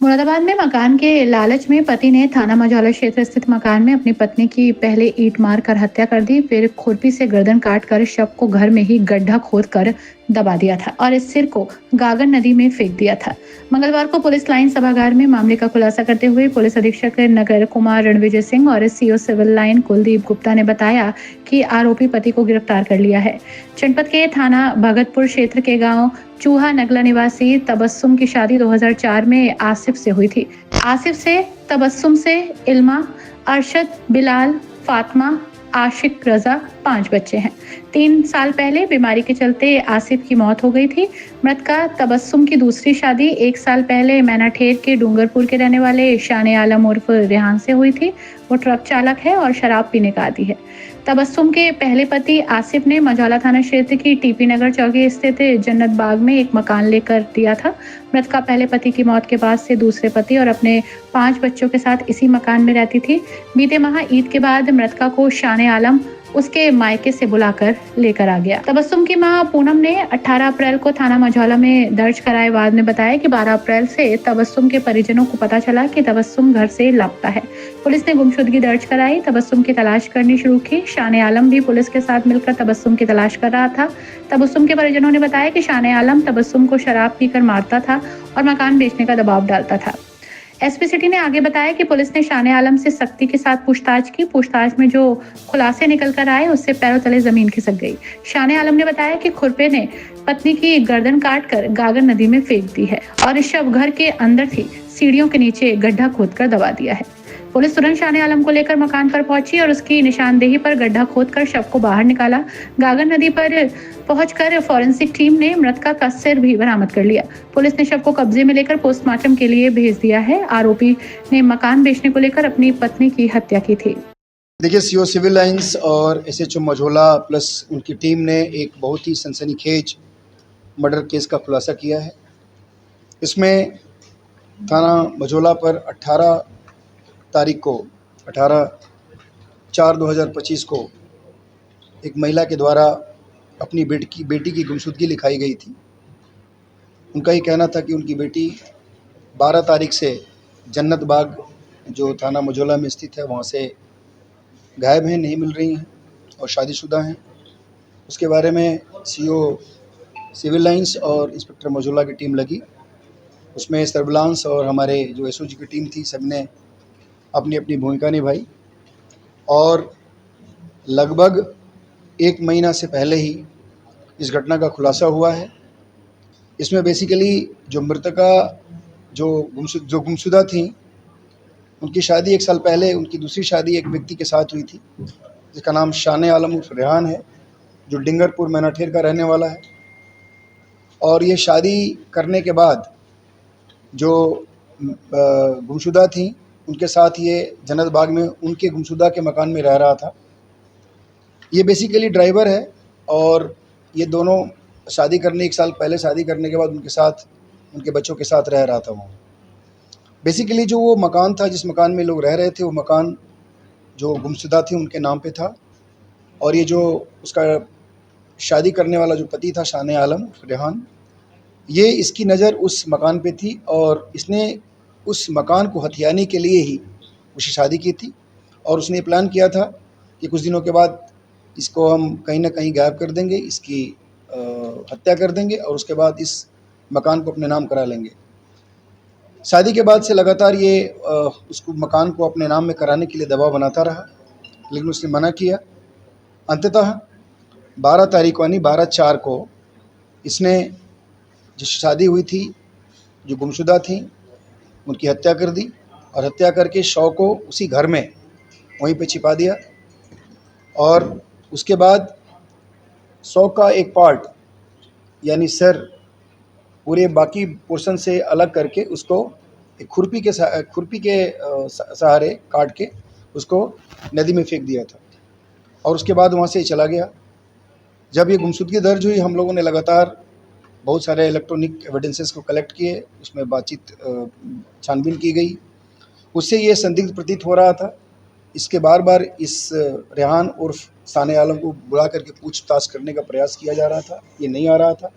मुरादाबाद में मकान के लालच में पति ने थाना मझौला क्षेत्र स्थित मकान में अपनी पत्नी की पहले ईंट मारकर हत्या कर दी, फिर खुरपी से गर्दन काटकर शव को घर में ही गड्ढा खोदकर दबा दिया था और इस सिर को गागर नदी में फेंक दिया था। मंगलवार को पुलिस लाइन सभागार में मामले का खुलासा करते हुए पुलिस अधीक्षक नगर कुमार रणविजय सिंह और CO civil line Kuldeep Gupta ने बताया कि आरोपी पति को गिरफ्तार कर लिया है। जनपद के थाना भगतपुर क्षेत्र के गांव चूहा नगला निवासी तबस्सुम की शादी 2004 में आसिफ से हुई थी। आसिफ से, तबस्सुम से इल्मा, अरशद, बिलाल, फातिमा, आशिक, रजा 5 बच्चे हैं। 3 साल पहले बीमारी के चलते आसिफ की मौत हो गई थी। मृतका तबस्सुम की दूसरी शादी 1 साल पहले मैनाठेर के डूंगरपुर के रहने वाले शान आलम उर्फ रेहान से हुई थी। वो ट्रक चालक है और शराब पीने का आदी है। तबस्सुम के पहले पति आसिफ ने मझौला थाना क्षेत्र की टीपी नगर चौकी स्थित जन्नत बाग में एक मकान लेकर दिया था। मृतका पहले पति की मौत के बाद से दूसरे पति और अपने 5 बच्चों के साथ इसी मकान में रहती थी। बीते माह ईद के बाद मृतका को शान आलम उसके मायके से बुलाकर लेकर आ गया। तबस्सुम की मां पूनम ने 18 अप्रैल को थाना मझौला में दर्ज कराए बाद में बताया कि 12 अप्रैल से तबस्सुम के परिजनों को पता चला कि तबस्सुम घर से लापता है। पुलिस ने गुमशुदगी दर्ज कराई, तबस्सुम की तलाश करनी शुरू की। शान आलम भी पुलिस के साथ मिलकर तबस्सुम की तलाश कर रहा था। तबस्सुम के परिजनों ने बताया कि शान आलम तबस्सुम को शराब पीकर मारता था और मकान बेचने का दबाव डालता था। एसपी सिटी ने आगे बताया कि पुलिस ने शान आलम से सख्ती के साथ पूछताछ की। पूछताछ में जो खुलासे निकल कर आए उससे पैरों तले जमीन खिसक गई। शान आलम ने बताया कि खुरपे ने पत्नी की गर्दन काटकर गागर नदी में फेंक दी है और शव घर के अंदर थी सीढ़ियों के नीचे गड्ढा खोदकर दबा दिया है। पुलिस तुरंत शान आलम को लेकर मकान पर पहुंची और उसकी निशानदेही पर गड्ढा खोदकर शव को बाहर निकाला। गागर नदी पर पहुंचकर फॉरेंसिक टीम ने मृतका का सिर भी बरामद कर लिया। पुलिस ने शव को कब्जे में लेकर पोस्टमार्टम के लिए भेज दिया है। आरोपी ने मकान बेचने को लेकर अपनी पत्नी की हत्या की थी। देखिए, सीओ सिविल लाइंस और एसएचओ मझौला प्लस उनकी टीम ने एक बहुत ही सनसनीखेज मर्डर केस का खुलासा किया है। इसमें थाना मझौला पर 18 तारीख को 18/4/2025 को एक महिला के द्वारा अपनी बेटी की गुमशुदगी लिखाई गई थी। उनका ये कहना था कि उनकी बेटी 12 तारीख से जन्नत बाग जो थाना मझौला में स्थित है वहाँ से गायब हैं, नहीं मिल रही हैं और शादीशुदा हैं। उसके बारे में सीओ सिविल लाइंस और इंस्पेक्टर मझौला की टीम लगी। उसमें सर्विलांस और हमारे जो एसओजी की टीम थी, सबने अपनी अपनी भूमिका निभाई और लगभग 1 महीना से पहले ही इस घटना का खुलासा हुआ है। इसमें बेसिकली जो मृतका जो गुमशुदा थी, उनकी शादी 1 साल पहले उनकी दूसरी शादी एक व्यक्ति के साथ हुई थी जिसका नाम शान आलम उर्फ रेहान है, जो डिंगरपुर मैनाठेर का रहने वाला है। और ये शादी करने के बाद जो गुमशुदा थी उनके साथ ये जन्नत बाग में उनके गुमशुदा के मकान में रह रहा था। ये बेसिकली ड्राइवर है और ये दोनों शादी करने 1 साल पहले शादी करने के बाद उनके साथ उनके बच्चों के साथ रह रहा था वहाँ। बेसिकली जो वो मकान था जिस मकान में लोग रह रहे थे, वो मकान जो गुमशुदा थी उनके नाम पे था और ये जो उसका शादी करने वाला जो पति था शान आलम रेहान, ये इसकी नज़र उस मकान पे थी और इसने उस मकान को हथियाने के लिए ही उससे शादी की थी और उसने प्लान किया था कि कुछ दिनों के बाद इसको हम कहीं ना कहीं गायब कर देंगे, इसकी हत्या कर देंगे और उसके बाद इस मकान को अपने नाम करा लेंगे। शादी के बाद से लगातार ये उसको मकान को अपने नाम में कराने के लिए दबाव बनाता रहा, लेकिन उसने मना किया। अंततः 12 तारीख यानी 12/4 को इसने जिस शादी हुई थी, जो गुमशुदा थी, उनकी हत्या कर दी और हत्या करके शव को उसी घर में वहीं पे छिपा दिया और उसके बाद शव का एक पार्ट यानी सर पूरे बाकी पोर्शन से अलग करके उसको एक खुरपी के सहारे काट के उसको नदी में फेंक दिया था और उसके बाद वहाँ से चला गया। जब ये गुमशुदगी दर्ज हुई, हम लोगों ने लगातार बहुत सारे इलेक्ट्रॉनिक एविडेंसेस को कलेक्ट किए, उसमें बातचीत छानबीन की गई। उससे ये संदिग्ध प्रतीत हो रहा था। इसके बार बार इस रेहान उर्फ शान आलम को बुला करके पूछताछ करने का प्रयास किया जा रहा था, ये नहीं आ रहा था।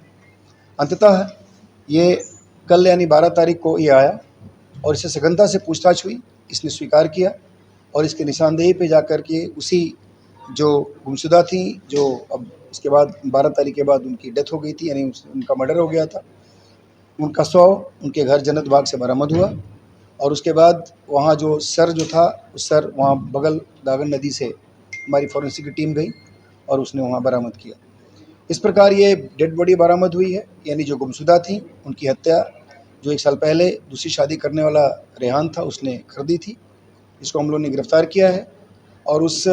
अंततः ये कल यानी 12 तारीख को ये आया और इससे सघनता से पूछताछ हुई। इसने स्वीकार किया और इसके निशानदेही पे जाकर के उसी जो गुमशुदा थी, जो अब इसके बाद 12 तारीख के बाद उनकी डेथ हो गई थी, यानी उनका मर्डर हो गया था, उनका शव उनके घर जन्नत बाग से बरामद हुआ। और उसके बाद वहाँ जो सर जो था, उस सर वहाँ बगल गागन नदी से हमारी फॉरेंसिक की टीम गई और उसने वहाँ बरामद किया। इस प्रकार ये डेड बॉडी बरामद हुई है, यानी जो गुमशुदा थी उनकी हत्या जो 1 साल पहले दूसरी शादी करने वाला रेहान था उसने कर दी थी। इसको हम लोगों ने गिरफ्तार किया है और उस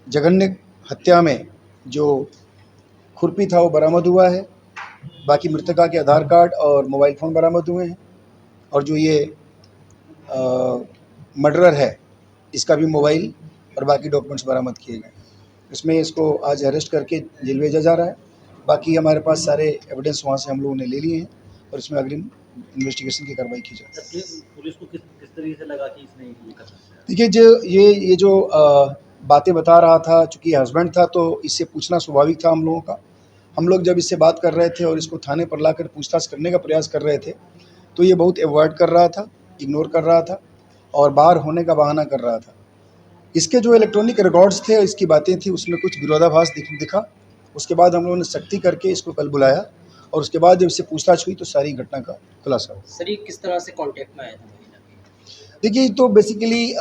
जघन्य हत्या में जो खुरपी था वो बरामद हुआ है। बाकी मृतका के आधार कार्ड और मोबाइल फ़ोन बरामद हुए हैं और जो ये मर्डरर है इसका भी मोबाइल और बाकी डॉक्यूमेंट्स बरामद किए गए। इसमें इसको आज अरेस्ट करके जेल भेजा जा रहा है। बाकी हमारे पास सारे एविडेंस वहाँ से हम लोगों ने ले लिए हैं और इसमें अग्रिम इन्वेस्टिगेशन की कार्रवाई की जाए। पुलिस को किस किस तरीके से लगा कि इसने ये कर सकता है? देखिए, जो ये जो बातें बता रहा था, चूँकि हस्बैंड था तो इससे पूछना स्वाभाविक था हम लोगों का। हम लोग जब इससे बात कर रहे थे और इसको थाने पर लाकर पूछताछ करने का प्रयास कर रहे थे, तो ये बहुत अवॉइड कर रहा था, इग्नोर कर रहा था और बाहर होने का बहाना कर रहा था। इसके जो इलेक्ट्रॉनिक रिकॉर्ड्स थे, इसकी बातें थी, उसमें कुछ विरोधाभास दिखा। उसके बाद हम लोगों ने सख्ती करके इसको कल बुलाया और उसके बाद जब इससे पूछताछ हुई तो सारी घटना का खुलासा हुआ। सर, ये किस तरह से कांटेक्ट में आया था महिला के? देखिए, तो बेसिकली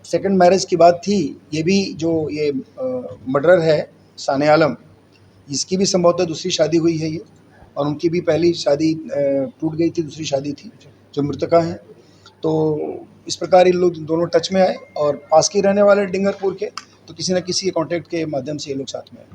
सेकंड मैरिज की बात थी। ये भी जो ये मर्डरर है साने आलम, इसकी भी संभवतः दूसरी शादी हुई है ये, और उनकी भी पहली शादी टूट गई थी, दूसरी शादी थी जो मृतका हैं। तो इस प्रकार ये लोग दोनों टच में आए और पास के रहने वाले डिंगरपुर के, तो किसी न किसी के कॉन्टैक्ट के माध्यम से ये लोग साथ में आए।